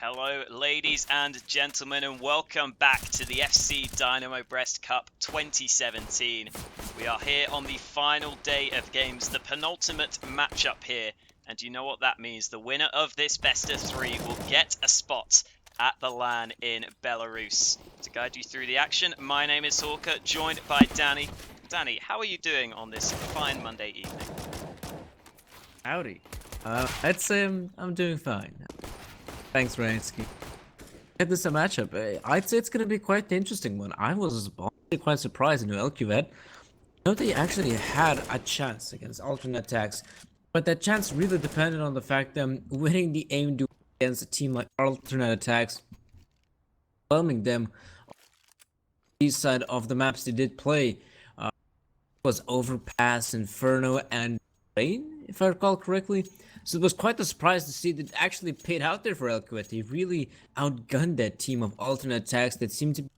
Hello, ladies and gentlemen, and welcome back to the FC Dynamo Brest Cup 2017. We are here on the final day of games, the penultimate matchup here, and you know what that means. The winner of this best of three will get a spot at the LAN in Belarus. To guide you through the action, my name is Hawker, joined by Danny. Danny, how are you doing on this fine Monday evening? Howdy. I'd say I'm doing fine. Thanks, Ransky. Get this a matchup. I'd say it's gonna be quite the interesting one. I was honestly quite surprised in eL'quvet. Know they actually had a chance against alternate attacks, but that chance really depended on the fact them winning the aim duel against a team like alternate attacks, overwhelming them. East side of the maps they did play was Overpass, Inferno, and Rain, if I recall correctly. So it was quite a surprise to see that actually paid out there for eL'quvet. They really outgunned that team of alternate attacks that seemed to be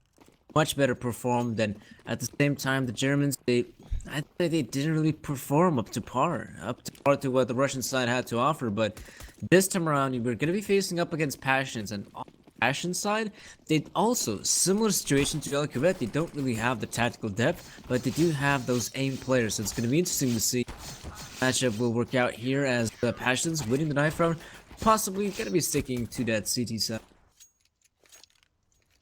much better performed than at the same time the Germans. I'd say they didn't really perform up to par to what the Russian side had to offer. But this time around, we're going to be facing up against Passions, and on the Passion side, they also similar situation to eL'quvet. They don't really have the tactical depth, but they do have those aim players. So it's going to be interesting to see matchup will work out here as the Passions winning the knife round, possibly going to be sticking to that CT side.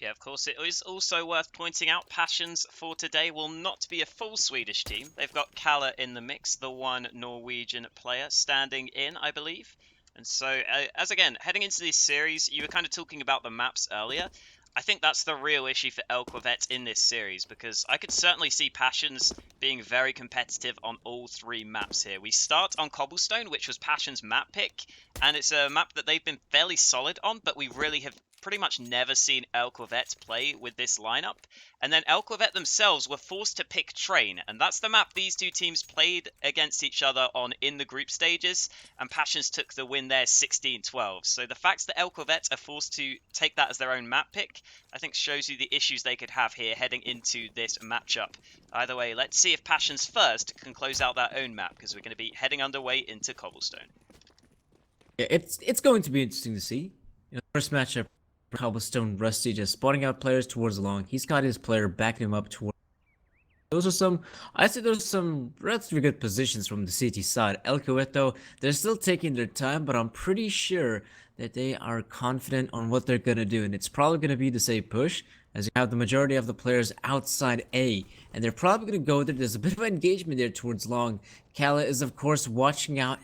Yeah, of course, it is also worth pointing out Passions for today will not be a full Swedish team. They've got Kalle in the mix, the one Norwegian player standing in, I believe. And so, as again, heading into this series, you were kind of talking about the maps earlier. I think that's the real issue for eL'quvet in this series, because I could certainly see Passions being very competitive on all three maps here. We start on Cobblestone, which was Passions' map pick, and it's a map that they've been fairly solid on, but we really have pretty much never seen eL'quvet play with this lineup. And then eL'quvet themselves were forced to pick Train, and that's the map these two teams played against each other on in the group stages, and Passions took the win there 16-12. So the fact that eL'quvet are forced to take that as their own map pick, I think shows you the issues they could have here heading into this matchup. Either way, let's see if Passions first can close out their own map, because we're going to be heading underway into Cobblestone. Yeah, it's going to be interesting to see. First matchup, Cobblestone Rusty just spotting out players towards the long. He's got his player backing him up towards. I'd say there's some relatively good positions from the city side. eL'quvet though, they're still taking their time, but I'm pretty sure that they are confident on what they're gonna do, and it's probably gonna be the same push, as you have the majority of the players outside A, and they're probably gonna go there. There's a bit of engagement there towards long. Kalle is of course watching out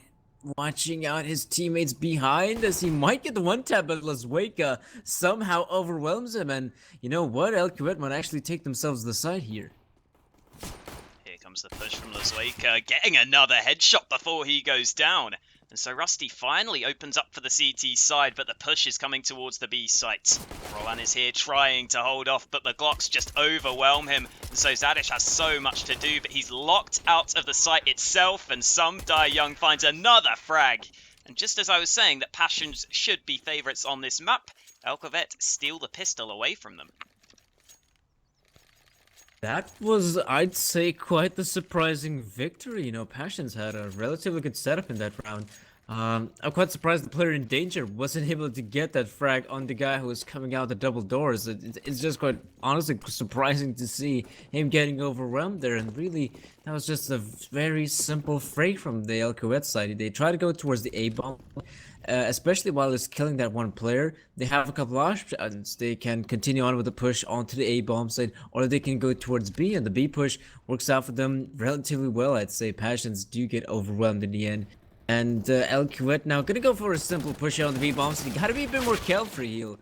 his teammates behind, as he might get the one tap, but Lasweka somehow overwhelms him, and you know what, eL'quvet might actually take themselves the side here. Here comes the push from Lasweka, getting another headshot before he goes down. And so Rusty finally opens up for the CT side, but the push is coming towards the B site. Roland is here trying to hold off, but the Glocks just overwhelm him. And so Zadish has so much to do, but he's locked out of the site itself, and Some Die Young finds another frag. And just as I was saying that Passions should be favourites on this map, eL'quvet steal the pistol away from them. That was, I'd say, quite the surprising victory. You know, Passions had a relatively good setup in that round. I'm quite surprised the player in danger wasn't able to get that frag on the guy who was coming out the double doors. It's just quite honestly surprising to see him getting overwhelmed there, and really that was just a very simple frag from the eL'quvet side. They try to go towards the A bomb, especially while it's killing that one player. They have a couple of options. They can continue on with the push onto the A bomb side, or they can go towards B, and the B push works out for them relatively well. I'd say Passions do get overwhelmed in the end. And eL'quvet now gonna go for a simple push out on the B bombs. You gotta be a bit more careful here.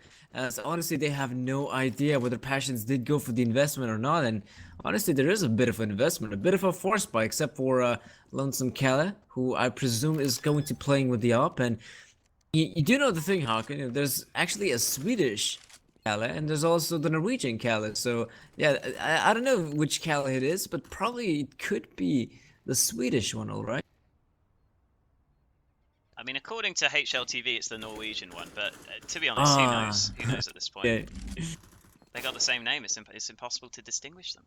So honestly, they have no idea whether Passions did go for the investment or not. And honestly, there is a bit of an investment, a bit of a force buy, except for Lonesome Kalle, who I presume is going to playing with the op. And you do know the thing, Hawk. You know, there's actually a Swedish Kalle, and there's also the Norwegian Kalle. So yeah, I don't know which Kalle it is, but probably it could be the Swedish one, all right. I mean, according to HLTV, it's the Norwegian one, but to be honest, who knows? Who knows at this point? Yeah. They got the same name. It's impossible to distinguish them.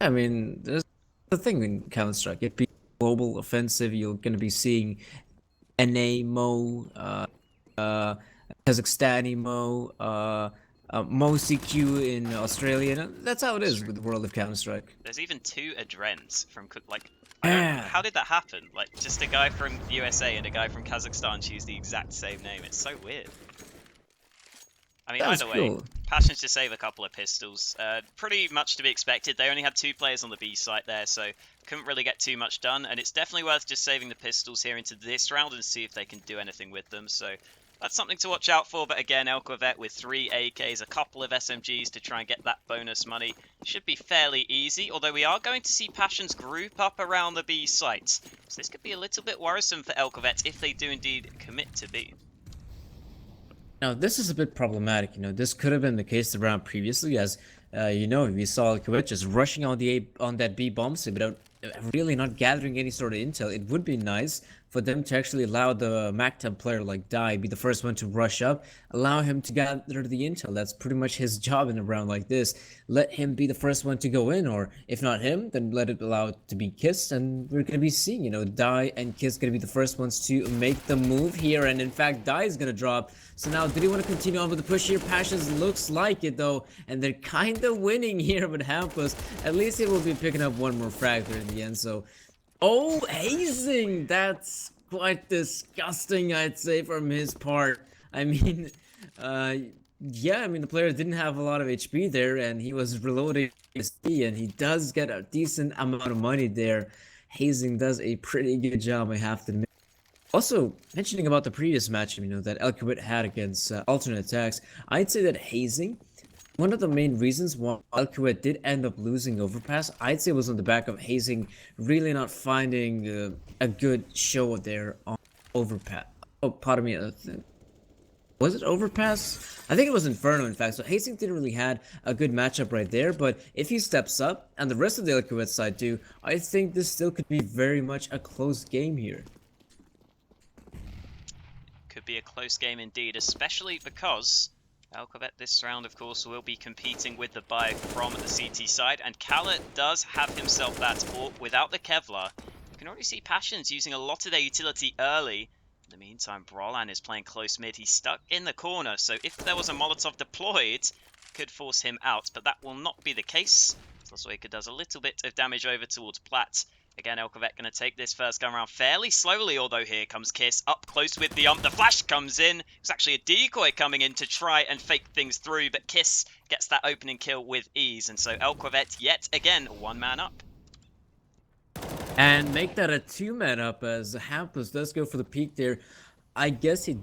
I mean, there's the thing in Counter-Strike. It be global offensive. You're gonna be seeing NA, Mo, Kazakhstan emo, Mo CQ in Australia. That's how it is with the world of Counter-Strike. There's even 2 Adrens from like Yeah. how did that happen? Like just a guy from USA and a guy from Kazakhstan choose the exact same name. It's so weird. I mean, That was either way, cool. Passions to save a couple of pistols. Pretty much to be expected. They only had 2 players on the B site there, so couldn't really get too much done. And it's definitely worth just saving the pistols here into this round and see if they can do anything with them. So that's something to watch out for. But again, eL'quvet with 3 AKs, a couple of SMGs to try and get that bonus money. Should be fairly easy, although we are going to see Passions group up around the B site. So this could be a little bit worrisome for eL'quvet if they do indeed commit to B. Now, this is a bit problematic. This could have been the case the round previously, as we saw eL'quvet just rushing on that B bomb site without really not gathering any sort of intel. It would be nice for them to actually allow the MacTab player like Die be the first one to rush up, allow him to gather the intel. That's pretty much his job in a round like this. Let him be the first one to go in, or if not him, then let it allow it to be Kiss, and we're gonna be seeing, Die and Kiss gonna be the first ones to make the move here, and in fact, Die is gonna drop. So now, do they want to continue on with the push here? Passions looks like it though, and they're kind of winning here with Hampus. At least he will be picking up one more fragment in the end. So, oh, hazing! That's quite disgusting, I'd say, from his part. I mean, yeah, I mean, the player didn't have a lot of HP there, and he was reloading his D, and he does get a decent amount of money there. Hazing does a pretty good job, I have to admit. Also, mentioning about the previous match, that eL'quvet had against alternate attacks, I'd say that hazing, one of the main reasons why eL'quvet did end up losing Overpass, I'd say was on the back of hazing really not finding a good show there on Overpass. Oh, pardon me. Was it Overpass? I think it was Inferno, in fact. So hazing didn't really had a good matchup right there. But if he steps up, and the rest of the eL'quvet side do, I think this still could be very much a close game here. Could be a close game indeed, especially because eL'quvet this round, of course, will be competing with the buy from the CT side, and Kala does have himself that AWP without the Kevlar. You can already see Passions using a lot of their utility early. In the meantime, Brolan is playing close mid. He's stuck in the corner, so if there was a Molotov deployed, could force him out, but that will not be the case. Sloswaker does a little bit of damage over towards Platt. Again, eL'quvet going to take this first gun round fairly slowly, although here comes Kiss up close with the The flash comes in. It's actually a decoy coming in to try and fake things through, but Kiss gets that opening kill with ease. And so eL'quvet, yet again, 1 man up. And make that a 2-man up as Hampus does go for the peak there. I guess he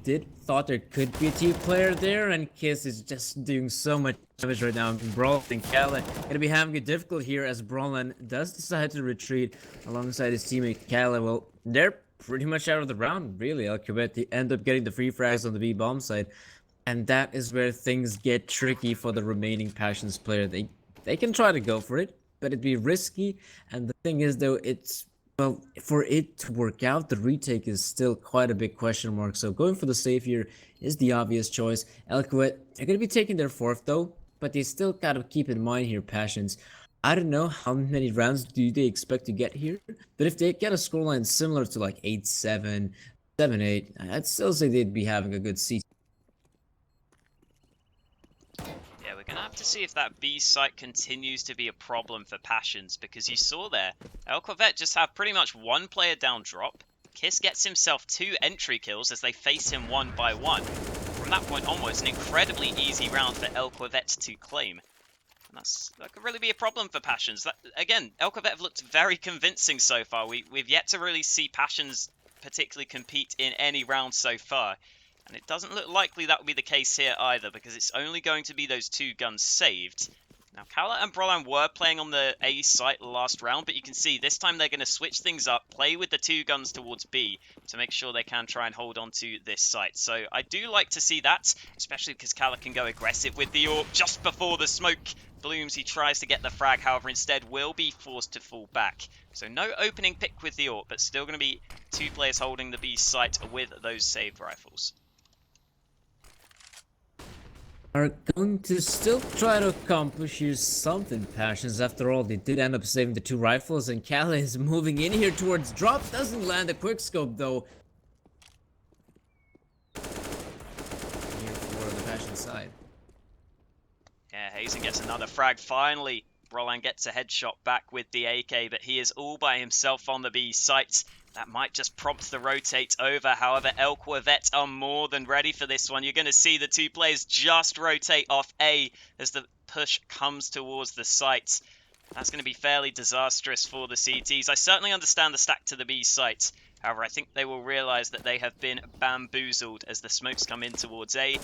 thought there could be a team player there, and Kiss is just doing so much damage right now. Brolan and Kala gonna be having it difficult here as Brolan does decide to retreat alongside his teammate Kala. Well, they're pretty much out of the round, really. eL'quvet, they end up getting the free frags on the B bomb side, and that is where things get tricky for the remaining Passions player. They can try to go for it, but it'd be risky, and the thing is though, well, for it to work out, the retake is still quite a big question mark. So going for the save here is the obvious choice. eL'quvet, they're going to be taking their 4th though, but they still got to keep in mind here, Passions. I don't know how many rounds do they expect to get here, but if they get a scoreline similar to like 8-7, 7-8, I'd still say they'd be having a good season. We're going to have to see if that B site continues to be a problem for Passions, because you saw there, eL'quvet just have pretty much 1 player down drop. Kiss gets himself 2 entry kills as they face him 1 by 1. From that point onwards, an incredibly easy round for eL'quvet to claim. And that could really be a problem for Passions. Again, eL'quvet have looked very convincing so far. We've yet to really see Passions particularly compete in any round so far. And it doesn't look likely that will be the case here either, because it's only going to be those 2 guns saved. Now, Kala and Brolan were playing on the A site last round, but you can see this time they're going to switch things up, play with the 2 guns towards B to make sure they can try and hold on to this site. So I do like to see that, especially because Kala can go aggressive with the AWP just before the smoke blooms. He tries to get the frag, however, instead will be forced to fall back. So no opening pick with the AWP, but still going to be 2 players holding the B site with those saved rifles. Are going to still try to accomplish here something, Passions. After all, they did end up saving the 2 rifles, and Kala is moving in here towards drop. Doesn't land a quick scope though. Here Passion side. Yeah, Hazen gets another frag. Finally, Roland gets a headshot back with the AK, but he is all by himself on the B site. That might just prompt the rotate over. However, eL'quvet are more than ready for this one. You're going to see the two players just rotate off A as the push comes towards the site. That's going to be fairly disastrous for the CTs. I certainly understand the stack to the B site. However, I think they will realise that they have been bamboozled as the smokes come in towards A.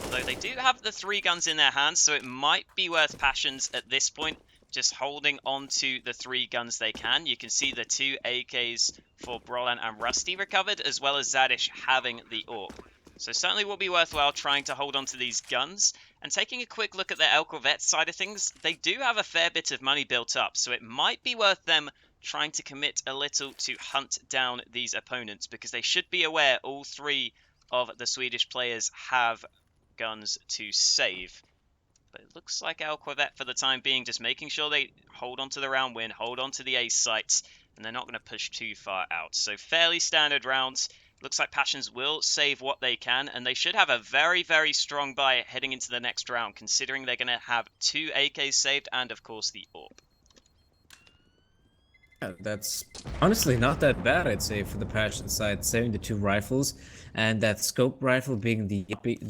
Although they do have the 3 guns in their hands, so it might be worth Passions at this point just holding on to the 3 guns they can. You can see the 2 AKs for Brolan and Rusty recovered, as well as Zadish having the AWP. So certainly will be worthwhile trying to hold on to these guns. And taking a quick look at the eL'quvet side of things, they do have a fair bit of money built up, so it might be worth them trying to commit a little to hunt down these opponents, because they should be aware all 3 of the Swedish players have guns to save. But it looks like eL'quvet for the time being just making sure they hold on to the round win, hold on to the ace sites, and they're not going to push too far out. So fairly standard rounds. Looks like Passions will save what they can, and they should have a very, very strong buy heading into the next round, considering they're going to have 2 AKs saved and, of course, the AWP. Yeah, that's honestly not that bad, I'd say, for the Passion side, saving the 2 rifles, and that scope rifle being the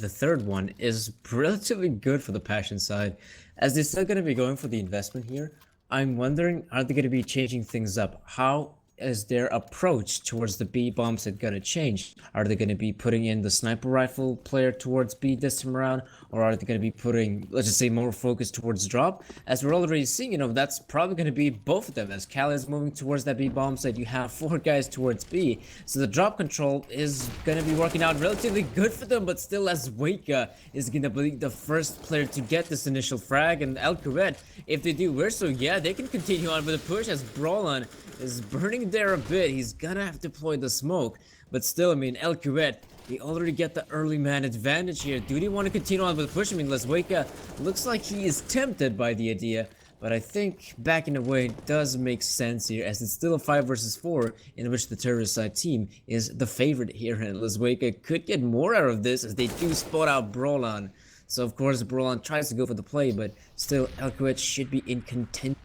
third one is relatively good for the Passion side, as they're still going to be going for the investment here. I'm wondering, are they going to be changing things up? How is their approach towards the B bombs going to change? Are they going to be putting in the sniper rifle player towards B this time around, or are they going to be putting, let's just say, more focus towards drop? As we're already seeing, that's probably going to be both of them. As Cal is moving towards that B bomb site, you have 4 guys towards B, so the drop control is going to be working out relatively good for them. But still, as Waka is going to be the first player to get this initial frag, and eL'quvet, if they do worse, so yeah, they can continue on with the push, as Brolan is burning there a bit. He's gonna have to deploy the smoke, but still, I mean, eL'quvet, they already get the early man advantage here. Do they want to continue on with the push? I mean, Waka looks like he is tempted by the idea, but I think backing away does make sense here, as it's still a 5 versus 4 in which the terrorist side team is the favorite here, and Waka could get more out of this as they do spot out Brolan. So of course Brolan tries to go for the play, but still eL'quvet should be in contention.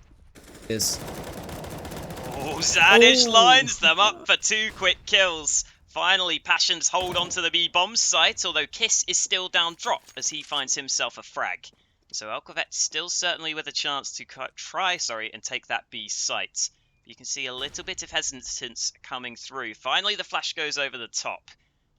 Zadish lines them up for 2 quick kills. Finally, Passions hold on to the B bomb site, although Kiss is still down drop as he finds himself a frag. So eL'quvet still certainly with a chance to try and take that B site. You can see a little bit of hesitance coming through. Finally, the flash goes over the top.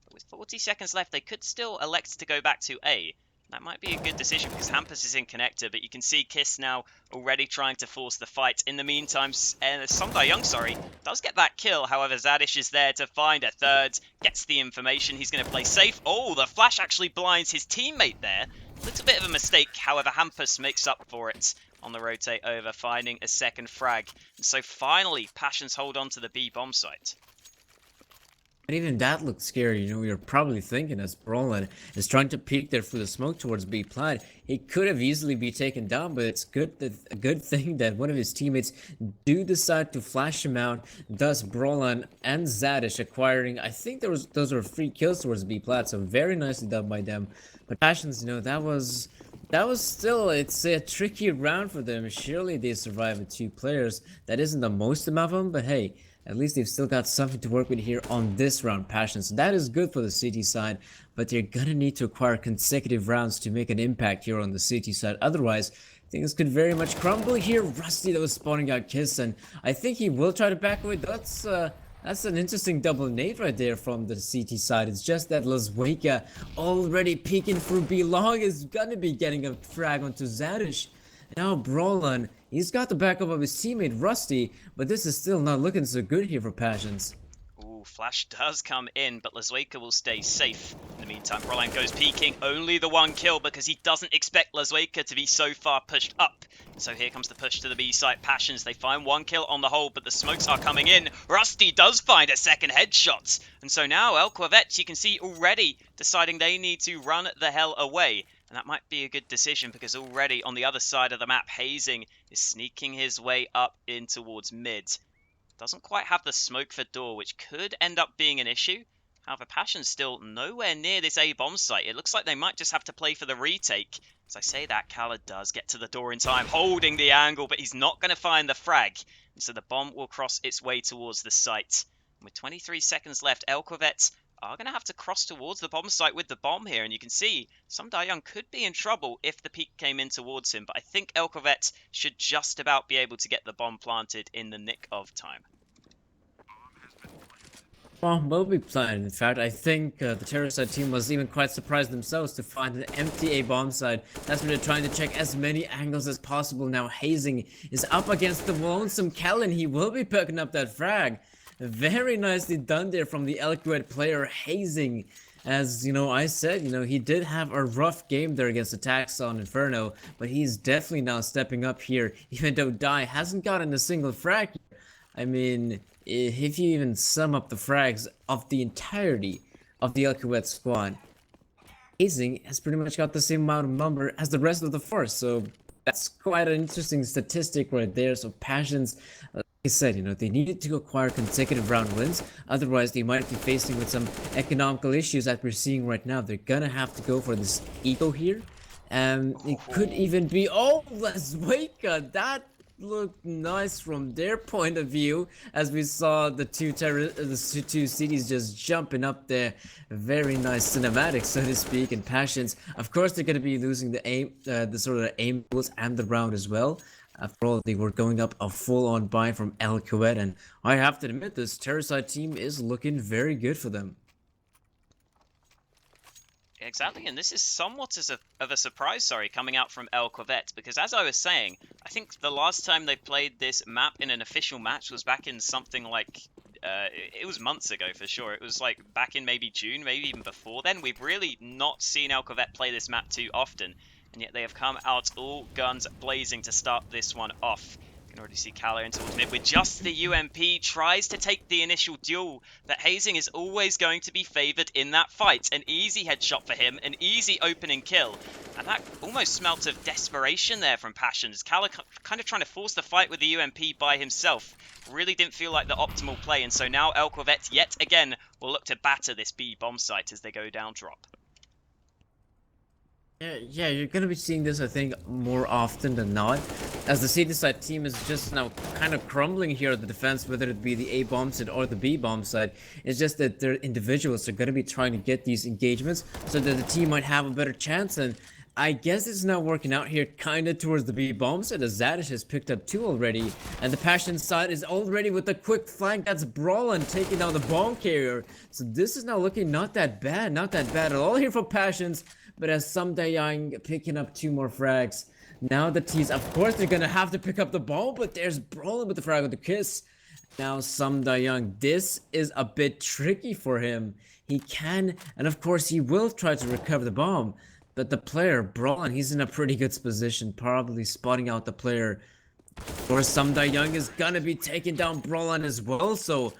But with 40 seconds left, they could still elect to go back to A. That might be a good decision because Hampus is in connector, but you can see Kiss now already trying to force the fight. In the meantime, Sundar Young, does get that kill. However, Zadish is there to find a third, gets the information. He's going to play safe. Oh, the flash actually blinds his teammate there. A little bit of a mistake. However, Hampus makes up for it on the rotate over, finding a second frag. And so finally, Passions hold on to the B bomb site. And even that looked scary. You're probably thinking, as Brolan is trying to peek there through the smoke towards B plant, he could have easily be taken down, but it's a good thing that one of his teammates do decide to flash him out, thus Brolan and Zadish acquiring, I think those were 3 kills towards B plant, so very nicely done by them. But Passions, that was still, it's a tricky round for them. Surely they survive with 2 players. That isn't the most amount of them, but hey, at least they've still got something to work with here on this round, Passions. So that is good for the City side, but they're gonna need to acquire consecutive rounds to make an impact here on the City side. Otherwise, things could very much crumble here. Rusty that was spawning out Kiss, and I think he will try to back away. That's an interesting double nade right there from the CT side. It's just that Waka already peeking through B long is gonna be getting a frag onto Zadish. Now Brolan, he's got the backup of his teammate Rusty, but this is still not looking so good here for Passions. Ooh, flash does come in, but Waka will stay safe. In the meantime, Brolan goes peeking, only the 1 kill because he doesn't expect Waka to be so far pushed up. So here comes the push to the B site. Passions, they find 1 kill on the hold, but the smokes are coming in. Rusty does find a second headshot. And so now eL'quvet, you can see already deciding they need to run the hell away. And that might be a good decision because already on the other side of the map, Hazing is sneaking his way up in towards mid. Doesn't quite have the smoke for door, which could end up being an issue. However, Passion's still nowhere near this A bomb site. It looks like they might just have to play for the retake. As I say that, Khaled does get to the door in time, holding the angle, but he's not going to find the frag. And so the bomb will cross its way towards the site. And with 23 seconds left, eL'quvet are going to have to cross towards the bomb site with the bomb here. And you can see Some Young could be in trouble if the peak came in towards him. But I think eL'quvet should just about be able to get the bomb planted in the nick of time. Well, will be planned. In fact, I think the Terrorist team was even quite surprised themselves to find an empty A bomb site. That's where they're trying to check as many angles as possible. Now Hazing is up against the lonesome Kellen. He will be picking up that frag. Very nicely done there from the eL'quvet player Hazing. As you know, I said, he did have a rough game there against the Taxon Inferno, but he's definitely now stepping up here. Even though Dai hasn't gotten a single frag. I mean, if you even sum up the frags of the entirety of the eL'quvet squad, Hazing has pretty much got the same amount of number as the rest of the force. So that's quite an interesting statistic right there. So Passions, like I said, they needed to acquire consecutive round wins. Otherwise, they might be facing with some economical issues that we're seeing right now. They're gonna have to go for this eco here. It could even be, oh, Lasweka, that looked nice from their point of view, as we saw the two cities just jumping up there. Very nice cinematic, so to speak. And Passions, of course, they're going to be losing the aim, the sort of aim tools and the round as well. After all, they were going up a full-on buy from eL'quvet, and I have to admit, this Terrorist team is looking very good for them. Exactly, and this is somewhat of a surprise, coming out from eL'quvet, because as I was saying, I think the last time they played this map in an official match was back in something like, it was months ago for sure. It was like back in maybe June, maybe even before then. We've really not seen eL'quvet play this map too often, and yet they have come out all guns blazing to start this one off. You can already see Kala in towards mid with just the UMP, tries to take the initial duel, but Hazing is always going to be favoured in that fight. An easy headshot for him, an easy opening kill, and that almost smelt of desperation there from Passions. Kala kind of trying to force the fight with the UMP by himself. Really didn't feel like the optimal play, and so now eL'quvet yet again will look to batter this B bomb site as they go down drop. Yeah, you're gonna be seeing this, I think, more often than not, as the CD side team is just now kind of crumbling here at the defense, whether it be the A bomb side or the B bomb side. It's just that their individuals are gonna be trying to get these engagements so that the team might have a better chance, and I guess it's now working out here kinda towards the B bomb side, as Zadish has picked up 2 already, and the Passion side is already with a quick flank. That's Brawlin taking down the bomb carrier. So this is now looking not that bad at all here for Passions. But as Some Young picking up 2 more frags. Now the T's, of course, they're gonna have to pick up the ball, but there's Brawlin with the frag with the kiss. Now Some Young, this is a bit tricky for him. He can, and of course he will try to recover the bomb. But the player, Brawlin, he's in a pretty good position, probably spotting out the player. Or Some Young is gonna be taking down Brawlin as well, so...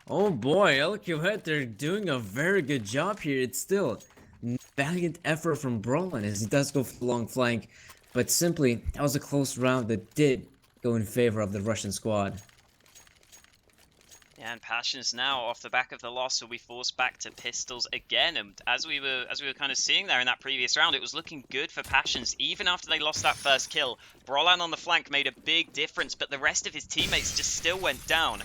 Oh boy, eL'quvet, they're doing a very good job here. It's still... valiant effort from Brawlin as he does go for the long flank, but simply that was a close round that did go in favor of the Russian squad. Yeah, and Passions now off the back of the loss will be forced back to pistols again, and as we were kind of seeing there in that previous round, it was looking good for Passions even after they lost that first kill. Brawlin on the flank made a big difference, but the rest of his teammates just still went down.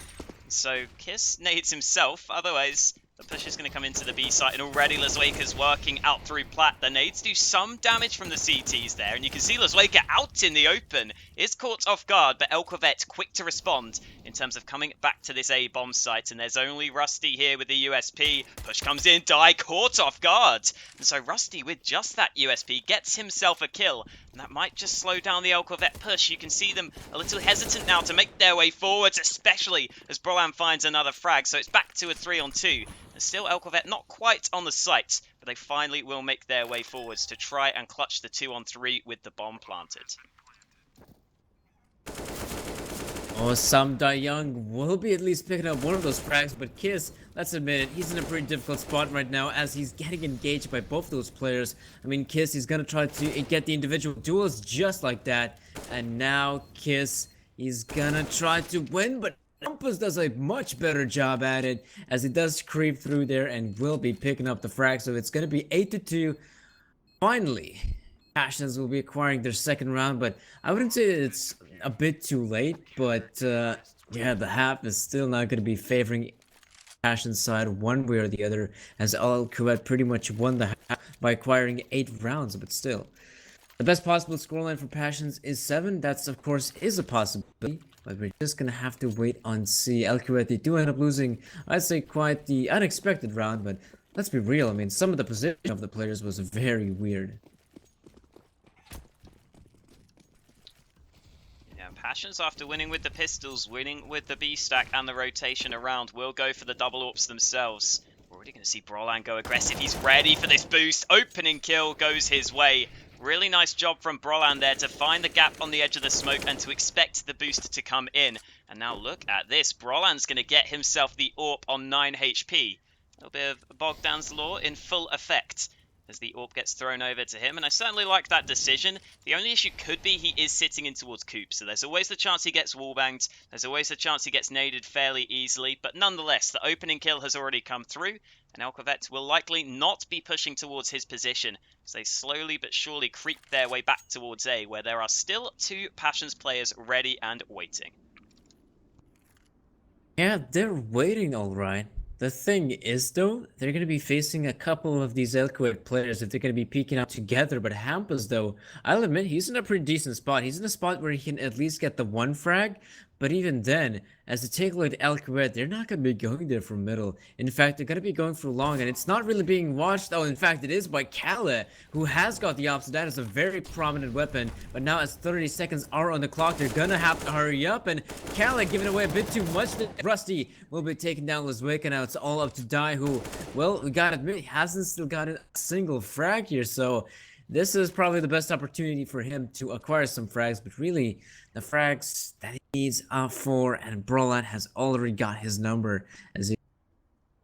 So Kiss nades himself, otherwise the push is going to come into the B site, and already Lasweka's working out through Plat. The nades do some damage from the CTs there, and you can see Lasweka out in the open. Is caught off guard, but eL'quvet quick to respond in terms of coming back to this A bomb site, and there's only Rusty here with the USP. Push comes in, Die caught off guard. And so Rusty, with just that USP, gets himself a kill, and that might just slow down the eL'quvet push. You can see them a little hesitant now to make their way forwards, especially as Brolan finds another frag, so it's back to a 3-on-2. Still eL'quvet not quite on the site, but they finally will make their way forwards to try and clutch the 2-on-3 with the bomb planted. Oh, Some Young will be at least picking up one of those frags, but Kiss, let's admit it, he's in a pretty difficult spot right now as he's getting engaged by both those players. I mean, Kiss, he's gonna try to get the individual duels just like that, and now Kiss, he's gonna try to win, but Hampus does a much better job at it as he does creep through there and will be picking up the frag. So it's going to be 8-2. Finally, Passions will be acquiring their second round, but I wouldn't say it's a bit too late. But yeah, the half is still not going to be favoring Passion's side one way or the other, as eL'quvet pretty much won the half by acquiring 8 rounds. But still, the best possible scoreline for Passions is 7. That's of course is a possibility, but we're just gonna have to wait and see. eL'quvet, they do end up losing, I'd say, quite the unexpected round, but let's be real. I mean, some of the position of the players was very weird. Yeah, Passions, after winning with the pistols, winning with the B stack and the rotation around, will go for the double AWPs themselves. We're already going to see Brolan go aggressive. He's ready for this boost. Opening kill goes his way. Really nice job from Brolan there to find the gap on the edge of the smoke and to expect the boost to come in. And now look at this. Brolan's going to get himself the AWP on 9 HP. A little bit of Bogdan's Law in full effect as the AWP gets thrown over to him. And I certainly like that decision. The only issue could be he is sitting in towards Coop. So there's always the chance he gets wallbanged. There's always the chance he gets naded fairly easily. But nonetheless, the opening kill has already come through. And eL'quvet will likely not be pushing towards his position as they slowly but surely creep their way back towards A, where there are still 2 Passions players ready and waiting. Yeah, they're waiting all right. The thing is, though, they're going to be facing a couple of these eL'quvet players if they're going to be peeking out together. But Hampus, though, I'll admit, he's in a pretty decent spot. He's in a spot where he can at least get the 1 frag. But even then, as the take a look at eL'quvet, they're not going to be going there for middle. In fact, they're going to be going for long, and it's not really being watched. Oh, in fact, it is by Kale, who has got the opposite. That is a very prominent weapon. But now, as 30 seconds are on the clock, they're going to have to hurry up. And Kale giving away a bit too much. Rusty will be taking down Lizwick, and now it's all up to Die, who, well, we got to admit, hasn't still got a single frag here. So this is probably the best opportunity for him to acquire some frags, but really, the frags that he needs are 4, and Brolan has already got his number. As he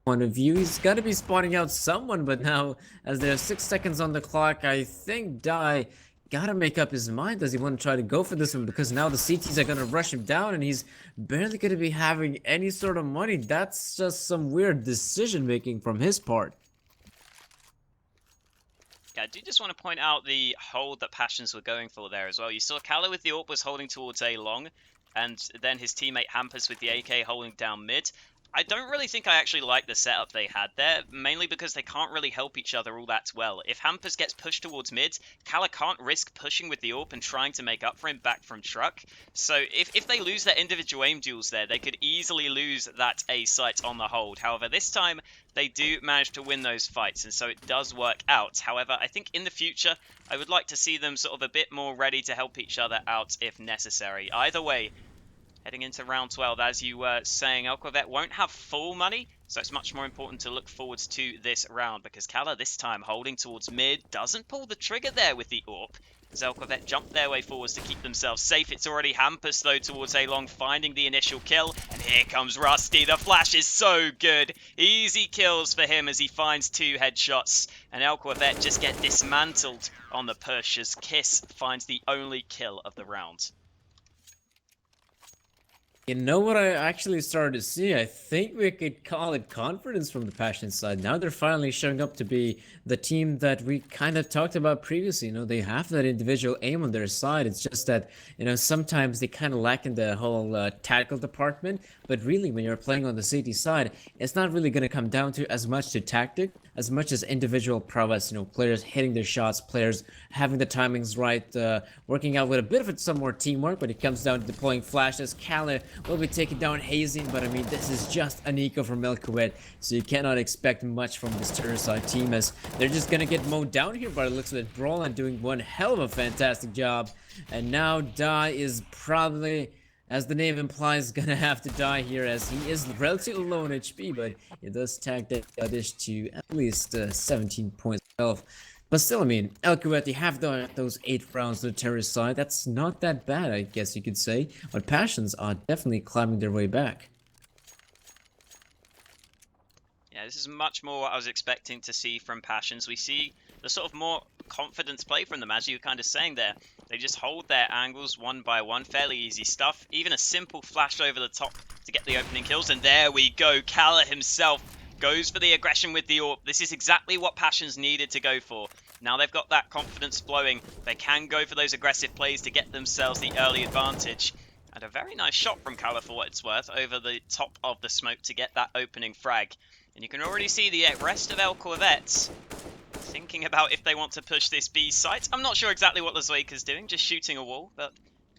point of view, he's got to be spotting out someone, but now, as there's 6 seconds on the clock, I think Die got to make up his mind. Does he want to try to go for this one? Because now the CTs are going to rush him down, and he's barely going to be having any sort of money. That's just some weird decision making from his part. Yeah, I do just want to point out the hold that Passions were going for there as well. You saw Kala with the AWP was holding towards A long, and then his teammate Hampus with the AK holding down mid. I don't really think I actually like the setup they had there, mainly because they can't really help each other all that well. If Hampus gets pushed towards mid, Kala can't risk pushing with the AWP and trying to make up for him back from truck. So if they lose their individual aim duels there, they could easily lose that A site on the hold. However, this time they do manage to win those fights, and so it does work out. However, I think in the future, I would like to see them sort of a bit more ready to help each other out if necessary. Either way, heading into round 12, as you were saying, eL'quvet won't have full money, so it's much more important to look forwards to this round, because Kala this time holding towards mid doesn't pull the trigger there with the AWP. As eL'quvet jump their way forwards to keep themselves safe. It's already Hampus, though, towards A-Long, finding the initial kill. And here comes Rusty. The flash is so good. Easy kills for him as he finds 2 headshots. And eL'quvet just get dismantled on the push as Kiss finds the only kill of the round. You know what I actually started to see? I think we could call it confidence from the Passion side. Now they're finally showing up to be the team that we kind of talked about previously. You know, they have that individual aim on their side. It's just that, you know, sometimes they kind of lack in the whole tactical department. But really, when you're playing on the CT side, it's not really going to come down to as much to tactic, as much as individual prowess. You know, players hitting their shots, players having the timings right, working out with a bit of some more teamwork. But it comes down to deploying flashes. Kale will be taking down Hazing, but I mean, this is just an eco from eL'quvet, so you cannot expect much from this Terraside team, as they're just gonna get mowed down here by the looks of it. Brolan doing one hell of a fantastic job, and now Die is probably, as the name implies, gonna have to die here, as he is relatively low on HP, but it does tag that dish to at least 17 points of health. But still, I mean, eL'quvet, they have those 8 rounds to the terrorist side. That's not that bad, I guess you could say. But Passions are definitely climbing their way back. Yeah, this is much more what I was expecting to see from Passions. We see the sort of more confidence play from them, as you were kind of saying there. They just hold their angles one by one, fairly easy stuff. Even a simple flash over the top to get the opening kills. And there we go. Kala himself goes for the aggression with the AWP. This is exactly what Passions needed to go for. Now they've got that confidence flowing. They can go for those aggressive plays to get themselves the early advantage. And a very nice shot from Kala for what it's worth over the top of the smoke to get that opening frag. And you can already see the rest of eL'quvet thinking about if they want to push this B site. I'm not sure exactly what Lazwaker's doing, just shooting a wall. But,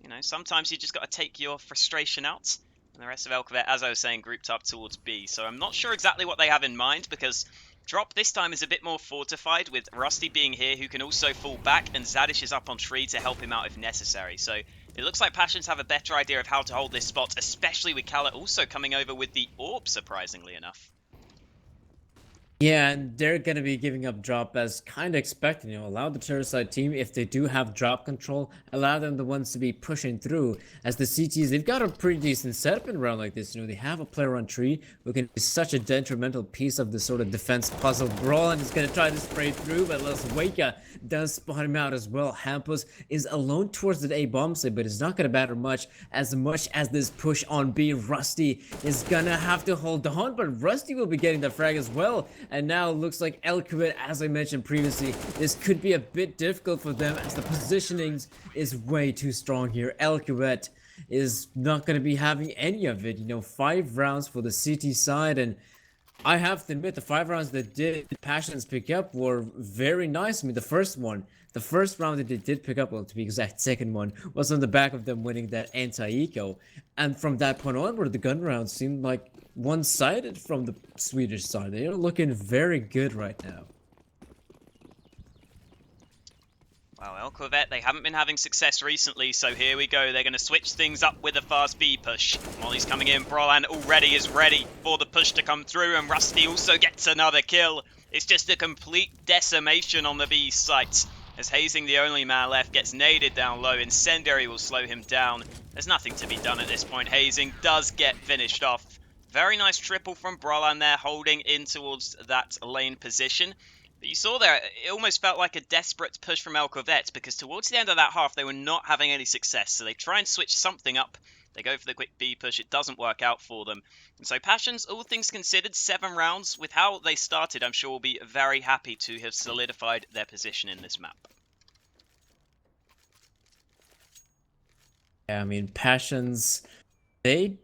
you know, sometimes you just got to take your frustration out. And the rest of eL'quvet, as I was saying, grouped up towards B. So I'm not sure exactly what they have in mind, because Drop this time is a bit more fortified, with Rusty being here, who can also fall back, and Zadish is up on tree to help him out if necessary. So it looks like Passions have a better idea of how to hold this spot, especially with Kala also coming over with the AWP, surprisingly enough. Yeah, and they're going to be giving up drop as kind of expected, you know, allow the terror side team, if they do have drop control, allow them the ones to be pushing through. As the CTs, they've got a pretty decent setup in a round like this, you know, they have a player on tree who can be such a detrimental piece of this sort of defense puzzle. Brawlin is going to try to spray through, but Lazwaker does spot him out as well. Hampus is alone towards the A bomb site, but it's not going to matter much as this push on B. Rusty is going to have to hold on, but Rusty will be getting the frag as well. And now it looks like eL'quvet, as I mentioned previously, this could be a bit difficult for them as the positioning is way too strong here. eL'quvet is not going to be having any of it. You know, 5 rounds for the CT side, and I have to admit the 5 rounds that did Passions pick up were very nice. I mean, the first round that they did pick up, well, to be exact, second one, was on the back of them winning that anti-eco. And from that point onward, the gun rounds seemed like one-sided from the Swedish side. They are looking very good right now. Wow, eL'quvet, they haven't been having success recently, so here we go. They're going to switch things up with a fast B push. Molly's coming in. Brolan already is ready for the push to come through, and Rusty also gets another kill. It's just a complete decimation on the B site. As Hazing, the only man left, gets naded down low. Incendiary will slow him down. There's nothing to be done at this point. Hazing does get finished off. Very nice triple from Brolan there, holding in towards that lane position. But you saw there, it almost felt like a desperate push from eL'quvet, because towards the end of that half, they were not having any success. So they try and switch something up. They go for the quick B push. It doesn't work out for them. And so Passions, all things considered, 7 rounds. With how they started, I'm sure will be very happy to have solidified their position in this map. Yeah, I mean, Passions, they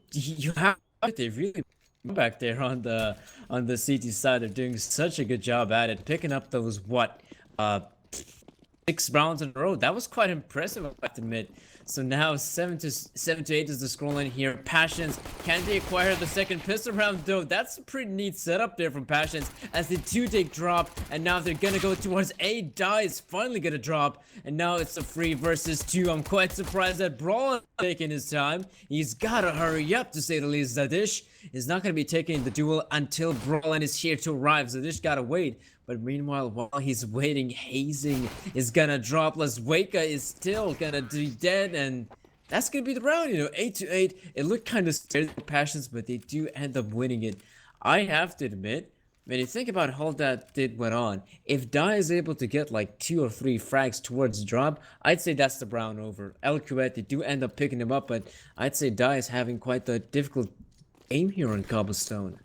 really back there on the CT side. They're doing such a good job at it, picking up those 6 rounds in a row. That was quite impressive, I have to admit. So now 7 to 8 is the score line here. Passions, can they acquire the second pistol round though? That's a pretty neat setup there from Passions as they do take drop, and now they're gonna go towards A. Die is finally gonna drop, and now it's a 3 versus 2. I'm quite surprised that Brawl is taking his time. He's gotta hurry up, to say the least. Zadish is not gonna be taking the duel until Brawlin is here to arrive. Zadish gotta wait. But meanwhile, while he's waiting, Hazing is gonna drop. Lazwaker is still gonna be dead, and that's gonna be the round, you know, 8 to 8. It looked kind of scary for Passions, but they do end up winning it. I have to admit, when you think about how that went on, if Die is able to get like 2 or 3 frags towards drop, I'd say that's the round over. eL'quvet, they do end up picking him up, but I'd say Die is having quite the difficult aim here on Cobblestone.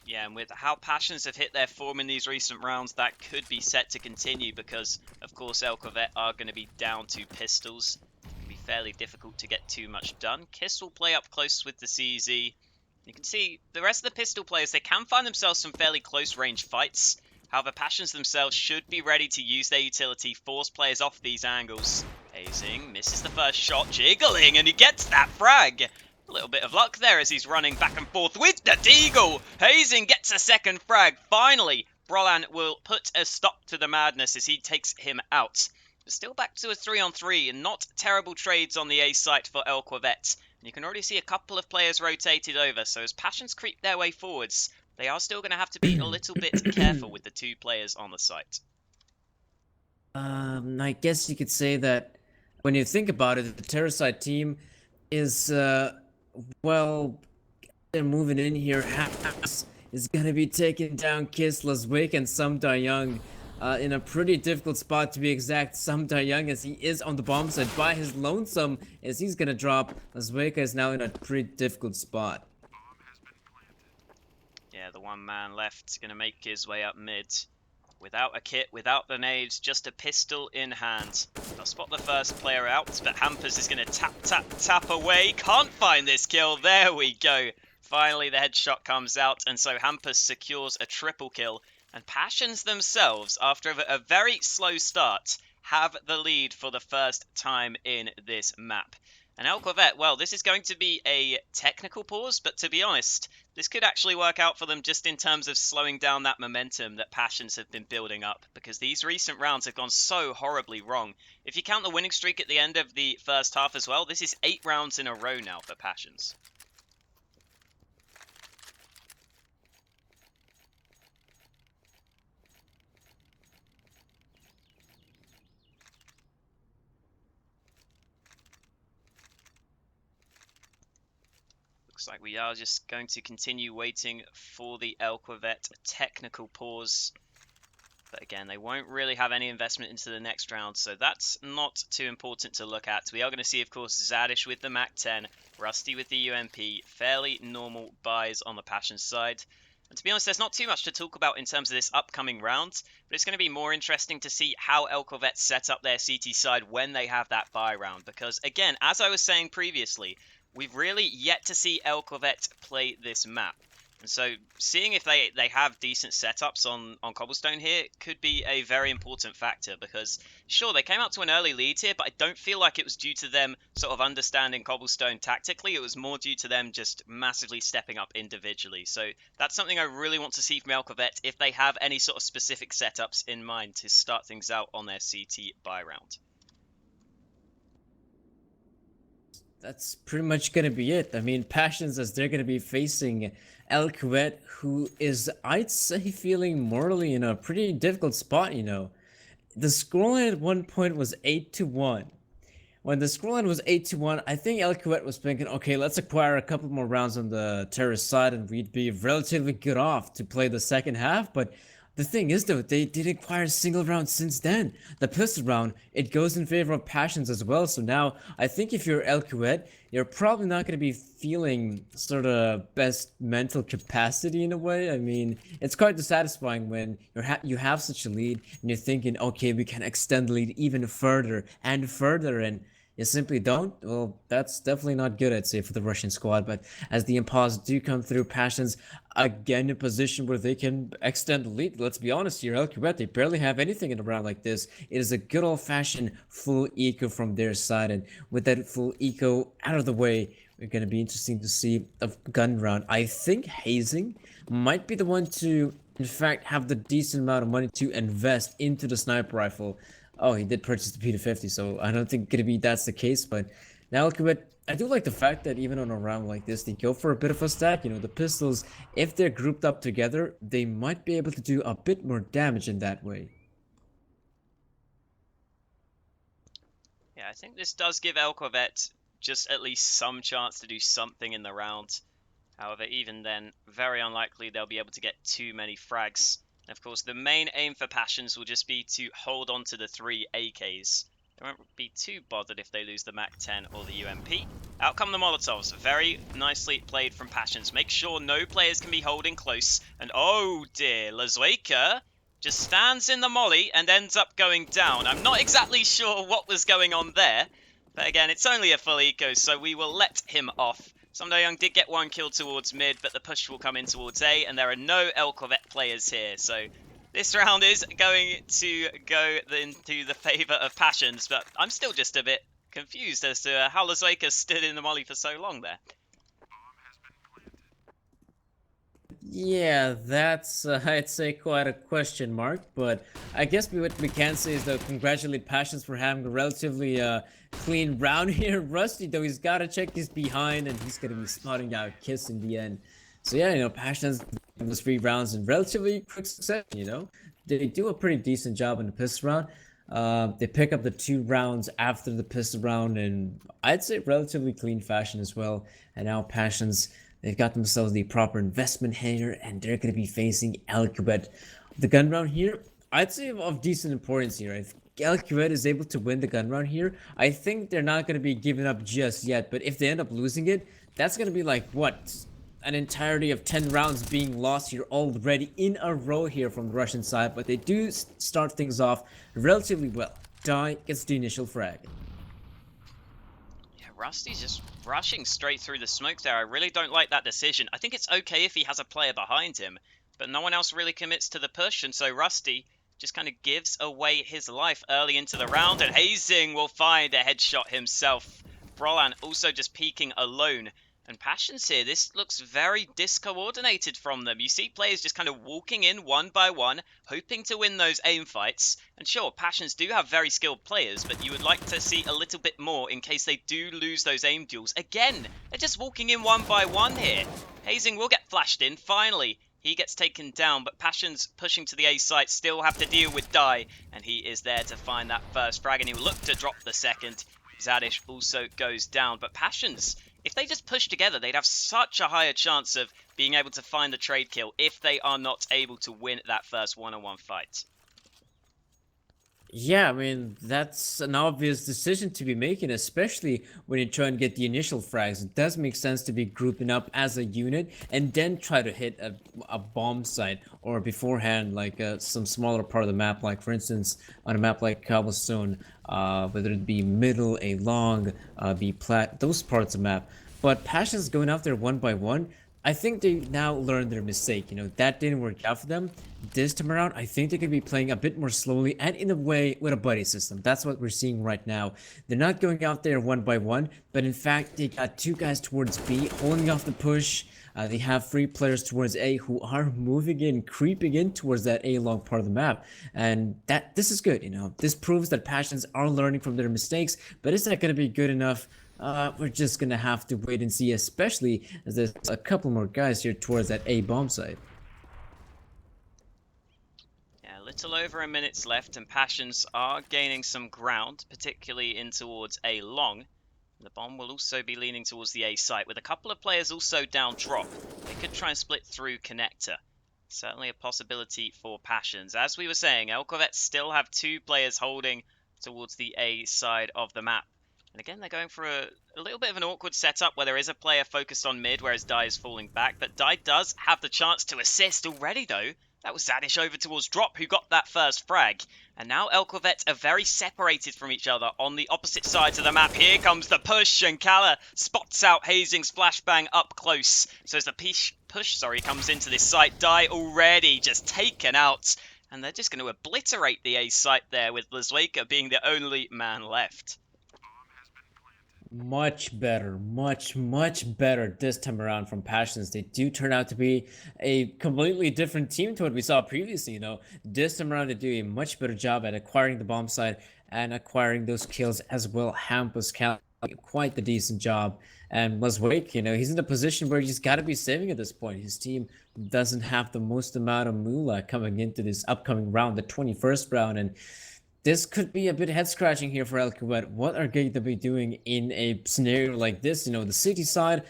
Yeah, and with how Passions have hit their form in these recent rounds, that could be set to continue because, of course, eL'quvet are going to be down to pistols. It can be fairly difficult to get too much done. Kiss will play up close with the CZ. You can see the rest of the pistol players, they can find themselves some fairly close range fights. However, Passions themselves should be ready to use their utility, force players off these angles. Hazing misses the first shot, jiggling, and he gets that frag. A little bit of luck there as he's running back and forth with the deagle. Hazing gets a second frag. Finally, Brolan will put a stop to the madness as he takes him out. But still back to a 3-on-3 and not terrible trades on the A site for eL'quvet. And you can already see a couple of players rotated over. So as Passions creep their way forwards, they are still going to have to be a little bit careful with the 2 players on the site. I guess you could say that when you think about it, the terror side team is well, they're moving in here. Haas is gonna be taking down Kiss, Lazwaker, and some Die Young. in a pretty difficult spot to be exact. Some Young, as he is on the bomb side by his lonesome, as he's gonna drop. eL'quvet is now in a pretty difficult spot. Yeah, the one man left gonna make his way up mid. Without a kit, without the nades, just a pistol in hand. They'll spot the first player out, but Hampers is going to tap, tap, tap away. Can't find this kill. There we go. Finally, the headshot comes out, and so Hampers secures a triple kill. And Passions themselves, after a very slow start, have the lead for the first time in this map. And eL'quvet, well, this is going to be a technical pause, but to be honest, this could actually work out for them just in terms of slowing down that momentum that Passions have been building up, because these recent rounds have gone so horribly wrong. If you count the winning streak at the end of the first half as well, this is 8 rounds in a row now for Passions. Looks like we are just going to continue waiting for the eL'quvet technical pause. But again, they won't really have any investment into the next round, so that's not too important to look at. We are going to see, of course, Zadish with the MAC-10, Rusty with the UMP, fairly normal buys on the Passion side. And to be honest, there's not too much to talk about in terms of this upcoming round, but it's going to be more interesting to see how eL'quvet set up their CT side when they have that buy round. Because again, as I was saying previously, we've really yet to see eL'quvet play this map. And so seeing if they have decent setups on cobblestone here could be a very important factor, because sure, they came out to an early lead here, but I don't feel like it was due to them sort of understanding cobblestone tactically. It was more due to them just massively stepping up individually. So that's something I really want to see from eL'quvet if they have any sort of specific setups in mind to start things out on their CT buy round. That's pretty much gonna be it. I mean, Passions, as they're gonna be facing eL'quvet, who is, I'd say, feeling morally in a pretty difficult spot, you know. The scoreline at one point was 8-1. When the scoreline was 8-1, I think eL'quvet was thinking, okay, let's acquire a couple more rounds on the terrorist side and we'd be relatively good off to play the second half, but the thing is, though, they didn't acquire a single round since then. The pistol round, it goes in favor of Passions as well. So now, I think if you're eL'quvet, you're probably not going to be feeling sort of best mental capacity in a way. I mean, it's quite dissatisfying when you have such a lead and you're thinking, okay, we can extend the lead even further and further, and you simply don't. Well, that's definitely not good, I'd say, for the Russian squad. But as the impulse do come through, Passions again in a position where they can extend the lead. Let's be honest here, eL'quvet, they barely have anything in a round like this. It is a good old-fashioned full eco from their side, and with that full eco out of the way, we're going to be interesting to see a gun round. I think Hazing might be the one to, in fact, have the decent amount of money to invest into the sniper rifle. Oh, he did purchase the P250, so I don't think that's the case. But now, eL'quvet, I do like the fact that even on a round like this, they go for a bit of a stack. You know, the pistols, if they're grouped up together, they might be able to do a bit more damage in that way. Yeah, I think this does give eL'quvet just at least some chance to do something in the round. However, even then, very unlikely they'll be able to get too many frags. And of course, the main aim for Passions will just be to hold on to the 3 AKs. They won't be too bothered if they lose the MAC-10 or the UMP. Out come the Molotovs. Very nicely played from Passions. Make sure no players can be holding close. And oh dear, eL'quvet just stands in the molly and ends up going down. I'm not exactly sure what was going on there. But again, it's only a full eco, so we will let him off. Young did get 1 kill towards mid, but the push will come in towards A, and there are no eL'quvet players here. So this round is going to go into the favour of Passions, but I'm still just a bit confused as to how eL'quvet stood in the molly for so long there. Yeah, that's, I'd say, quite a question mark, but I guess what we can say is, though, congratulate Passions for having a relatively clean round here. Rusty, though, he's got to check his behind, and he's going to be spotting out Kiss in the end. So yeah, you know, Passions those 3 rounds in relatively quick succession, you know. They do a pretty decent job in the pistol round. They pick up the 2 rounds after the pistol round in, I'd say, relatively clean fashion as well. And now Passions, they've got themselves the proper investment here, and they're going to be facing eL'quvet. The gun round here, I'd say of decent importance here. If eL'quvet is able to win the gun round here, I think they're not going to be giving up just yet. But if they end up losing it, that's going to be like, what? An entirety of 10 rounds being lost here already in a row here from the Russian side. But they do start things off relatively well. Die gets the initial frag. Yeah, Rusty's just rushing straight through the smoke there. I really don't like that decision. I think it's okay if he has a player behind him, but no one else really commits to the push, and so Rusty just kind of gives away his life early into the round, and Hazing will find a headshot himself. Brolan also just peeking alone. And Passions here, this looks very discoordinated from them. You see players just kind of walking in one by one, hoping to win those aim fights. And sure, Passions do have very skilled players, but you would like to see a little bit more in case they do lose those aim duels. Again, they're just walking in one by one here. Hazing will get flashed in, finally. He gets taken down, but Passions pushing to the A site still have to deal with Die, and he is there to find that first frag, and he will look to drop the second. Zadish also goes down, but Passions, if they just push together, they'd have such a higher chance of being able to find the trade kill if they are not able to win that first one-on-one fight. Yeah, I mean, that's an obvious decision to be making, especially when you try and get the initial frags. It does make sense to be grouping up as a unit and then try to hit a bomb site or beforehand, like some smaller part of the map, like for instance, on a map like Cobblestone, whether it be middle, A long, B plat, those parts of the map. But Passion's going out there one by one. I think they now learned their mistake. You know, that didn't work out for them. This time around, I think they could be playing a bit more slowly and in a way with a buddy system. That's what we're seeing right now. They're not going out there one by one, but in fact, they got two guys towards B, holding off the push. They have three players towards A who are moving in, creeping in towards that A long part of the map. And this is good, you know. This proves that Passions are learning from their mistakes, but is that going to be good enough? We're just gonna have to wait and see, especially as there's a couple more guys here towards that A bomb site. Yeah, a little over a minute's left, and Passions are gaining some ground, particularly in towards A long. The bomb will also be leaning towards the A site, with a couple of players also down drop. They could try and split through connector. Certainly a possibility for Passions. As we were saying, eL'quvet still have two players holding towards the A side of the map. And again, they're going for a little bit of an awkward setup where there is a player focused on mid, whereas Die is falling back. But Die does have the chance to assist already, though. That was Zadish over towards Drop, who got that first frag. And now eL'quvet are very separated from each other on the opposite sides of the map. Here comes the push, and Kala spots out Hazing's flashbang up close. So as the push comes into this site, Die already just taken out. And they're just going to obliterate the A site there, with eL'quvet being the only man left. Much better, much better this time around from Passions. They do turn out to be a completely different team to what we saw previously. You know, this time around they do a much better job at acquiring the bomb site and acquiring those kills as well. Hampus quite the decent job, and eL'quvet, you know, he's in a position where he's got to be saving at this point. His team doesn't have the most amount of moolah coming into this upcoming round, the 21st round, and this could be a bit head-scratching here for eL'quvet. What are they going to be doing in a scenario like this? You know, the city side,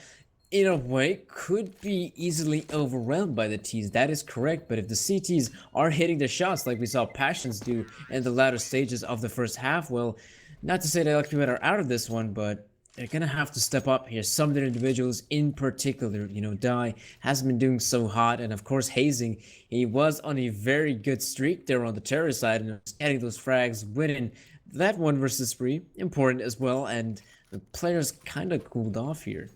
in a way, could be easily overwhelmed by the T's. That is correct, but if the CTs are hitting their shots like we saw Passions do in the latter stages of the first half, well, not to say that eL'quvet are out of this one, but they're going to have to step up here. Some of their individuals in particular, you know, Die hasn't been doing so hot. And of course, Hazing, he was on a very good streak there on the terror side and getting those frags, winning that 1 versus 3. Important as well. And the players kind of cooled off here.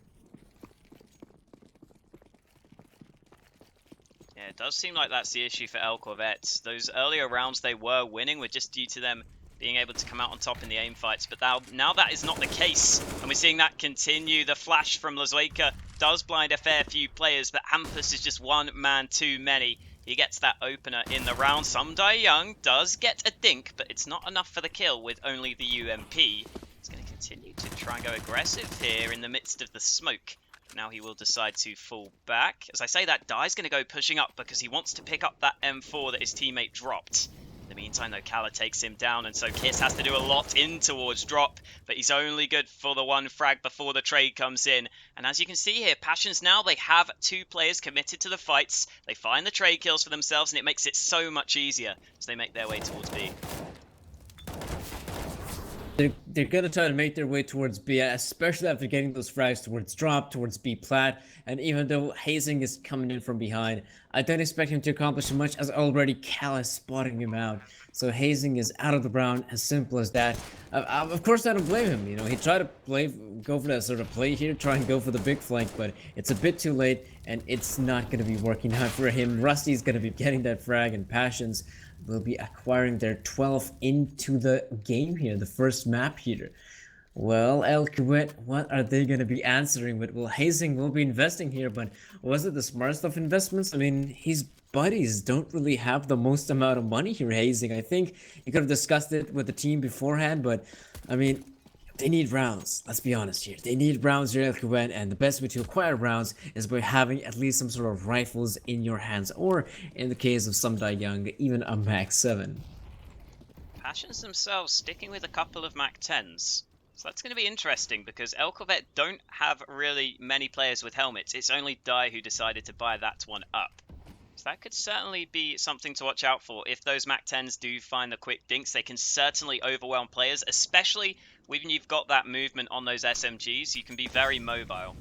Yeah, it does seem like that's the issue for eL'quvet. Those earlier rounds they were winning were just due to them being able to come out on top in the aim fights, but now that is not the case, and we're seeing that continue. The flash from eL'quvet does blind a fair few players, but Hampus is just one man too many. He gets that opener in the round. Some Die Young does get a dink, but it's not enough for the kill with only the UMP. He's going to continue to try and go aggressive here in the midst of the smoke. Now he will decide to fall back. As I say that, Die's going to go pushing up because he wants to pick up that M4 that his teammate dropped. In the meantime, though, Kala takes him down, and so Kiss has to do a lot in towards drop, but he's only good for the one frag before the trade comes in. And as you can see here, Passions now, they have 2 players committed to the fights. They find the trade kills for themselves, and it makes it so much easier as they make their way towards B. They're gonna try to make their way towards B, especially after getting those frags towards drop, towards B plat. And even though Hazing is coming in from behind, I don't expect him to accomplish much, as already Cal is spotting him out. So Hazing is out of the round, as simple as that. Of course, I don't blame him. You know, he tried to go for that sort of play here, try and go for the big flank, but it's a bit too late, and it's not gonna be working out for him. Rusty's gonna be getting that frag, and Passions will be acquiring their 12th into the game here, the first map here. Well, eL'quvet, what are they going to be answering with? Well, Hazing will be investing here, but was it the smartest of investments? I mean, his buddies don't really have the most amount of money here, Hazing. I think you could have discussed it with the team beforehand, but I mean, they need rounds. Let's be honest here. They need rounds here at eL'quvet, and the best way to acquire rounds is by having at least some sort of rifles in your hands, or in the case of some Young, even a Mac 7. Passions themselves sticking with a couple of Mac 10s. So that's going to be interesting because eL'quvet don't have really many players with helmets. It's only Die who decided to buy that one up. So that could certainly be something to watch out for. If those Mac 10s do find the quick dinks, they can certainly overwhelm players, especially when you've got that movement on those SMGs. You can be very mobile.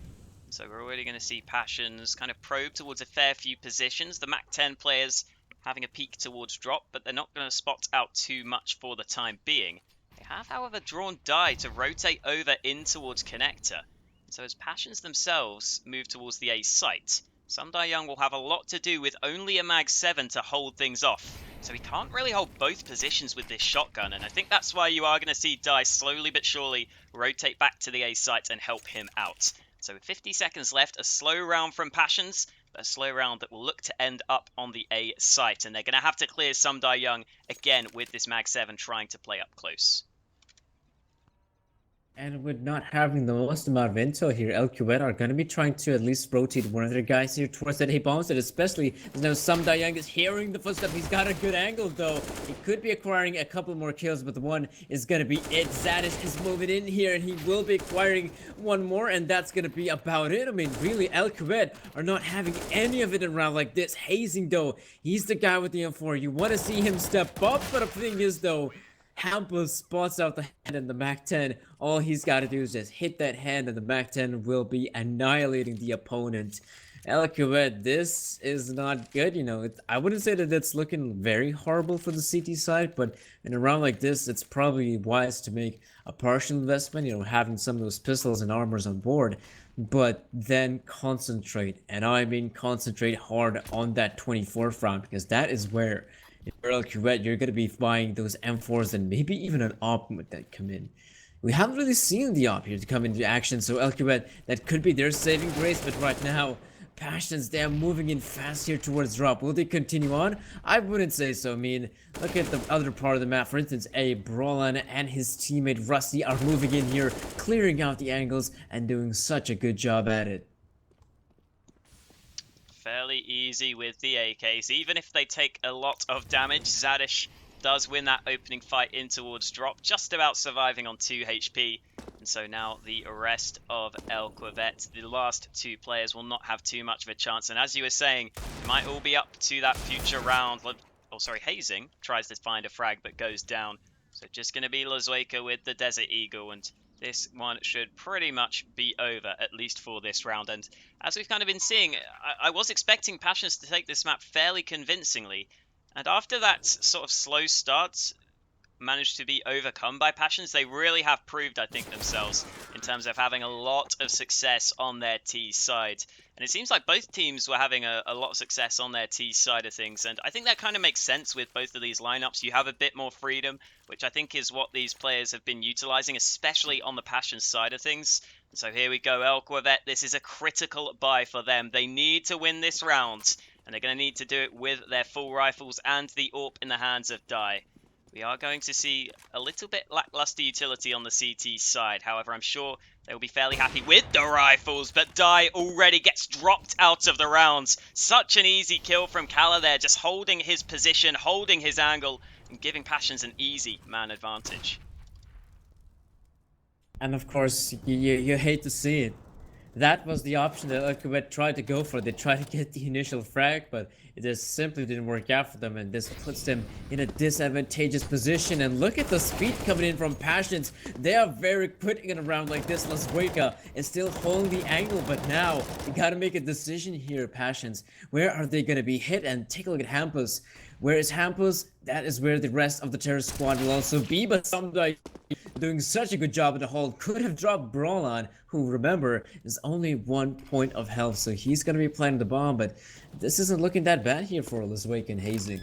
So we're already going to see Passions kind of probe towards a fair few positions. The Mac 10 players having a peek towards drop, but they're not going to spot out too much for the time being. They have, however, drawn Die to rotate over in towards Connector. So as Passions themselves move towards the A site, Young will have a lot to do with only a Mag 7 to hold things off. So he can't really hold both positions with this shotgun, and I think that's why you are going to see Die slowly but surely rotate back to the A site and help him out. So with 50 seconds left, a slow round from Passions, but a slow round that will look to end up on the A site, and they're going to have to clear Young again with this Mag 7 trying to play up close. And with not having the most amount of intel here, eL'quvet are going to be trying to at least rotate one of their guys here towards that A-bombs, and especially as now Young is hearing the footstep. He's got a good angle though. He could be acquiring a couple more kills, but the one is going to be it. Zadish is moving in here, and he will be acquiring one more, and that's going to be about it. I mean, really, eL'quvet are not having any of it around like this. Hazing though, he's the guy with the M4. You want to see him step up, but the thing is though, Hampus spots out the hand in the Mac 10. All he's got to do is just hit that hand, and the Mac 10 will be annihilating the opponent. eL'quvet, this is not good. You know, I wouldn't say that it's looking very horrible for the CT side, but in a round like this, it's probably wise to make a partial investment, you know, having some of those pistols and armors on board, but then concentrate, and I mean concentrate hard on that 24th round, because that is where eL'quvet, you're going to be buying those M4s and maybe even an op that come in. We haven't really seen the op here to come into action, so eL'quvet, that could be their saving grace, but right now, Passions, they're moving in fast here towards drop. Will they continue on? I wouldn't say so. I mean, look at the other part of the map. For instance, Brolin and his teammate Rusty are moving in here, clearing out the angles and doing such a good job at it. Fairly easy with the AKs. Even if they take a lot of damage, Zadish does win that opening fight in towards drop, just about surviving on 2 HP. And so now the rest of eL'quvet, the last 2 players, will not have too much of a chance. And as you were saying, it might all be up to that future round. Oh, sorry, Hazing tries to find a frag but goes down. So just going to be Lazueka with the Desert Eagle, and this one should pretty much be over, at least for this round. And as we've kind of been seeing, I was expecting Passions to take this map fairly convincingly. And after that sort of slow start managed to be overcome by Passions, they really have proved, I think, themselves in terms of having a lot of success on their T side. And it seems like both teams were having a lot of success on their T side of things. And I think that kind of makes sense with both of these lineups. You have a bit more freedom, which I think is what these players have been utilizing, especially on the Passions side of things. And so here we go, eL'quvet. This is a critical buy for them. They need to win this round, and they're going to need to do it with their full rifles and the AWP in the hands of Die. We are going to see a little bit lackluster utility on the CT side. However, I'm sure they will be fairly happy with the rifles, but Die already gets dropped out of the rounds. Such an easy kill from Kala there, just holding his position, holding his angle, and giving Passions an easy man advantage. And of course, you hate to see it. That was the option that eL'quvet tried to go for. They tried to get the initial frag, but it just simply didn't work out for them, and this puts them in a disadvantageous position. And look at the speed coming in from Passions. They are very quick in a round like this. Lasweka is still holding the angle, but now you gotta make a decision here, Passions. Where are they gonna be hit? And take a look at Hampus. Where is Hampus? That is where the rest of the terror squad will also be, but somebody doing such a good job at the hold could have dropped Brawl on, who, remember, is only 1 point of health, so he's gonna be planting the bomb, but this isn't looking that bad here for Lasweka and Hazing.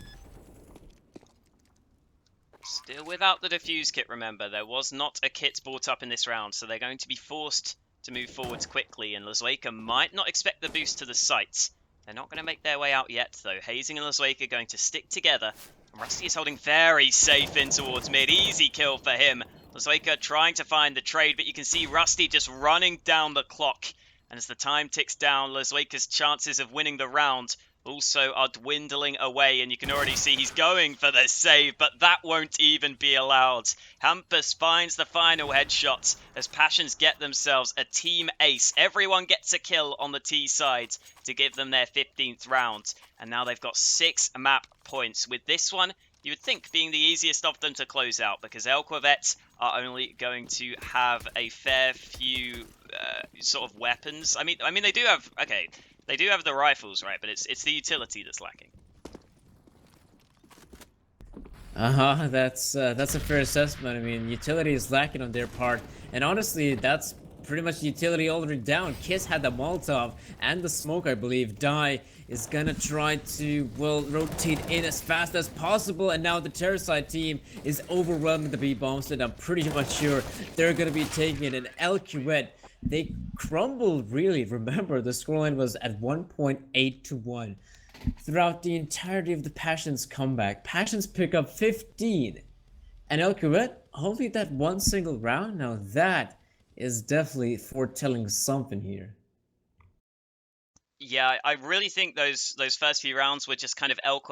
Still without the defuse kit, remember. There was not a kit brought up in this round, so they're going to be forced to move forwards quickly, and Lasweka might not expect the boost to the site. They're not going to make their way out yet, though. Hazing and Lasweka are going to stick together. Rusty is holding very safe in towards mid. Easy kill for him. Lasweka trying to find the trade, but you can see Rusty just running down the clock. And as the time ticks down, Lasweka's chances of winning the round also are dwindling away, and you can already see he's going for the save, but that won't even be allowed. Hampus finds the final headshot as Passions get themselves a team ace. Everyone gets a kill on the T side to give them their 15th round, and now they've got 6 map points. With this one, you would think being the easiest of them to close out, because eL'quvet are only going to have a fair few sort of weapons. I mean they do have, okay, they do have the rifles, right? But it's the utility that's lacking. That's a fair assessment. I mean, utility is lacking on their part, and honestly, that's pretty much utility already down. Kiss had the Molotov and the smoke, I believe. Die is gonna try to, well, rotate in as fast as possible, and now the terror side team is overwhelming the B-bombs, and I'm pretty much sure they're gonna be taking it. And eL'quvet, they crumbled, really. Remember, the scoreline was at 1.8 to 1 throughout the entirety of the Passions comeback. Passions pick up 15, and eL'quvet only that one single round. Now that is definitely foretelling something here. Yeah, I really think those first few rounds were just kind of eL'quvet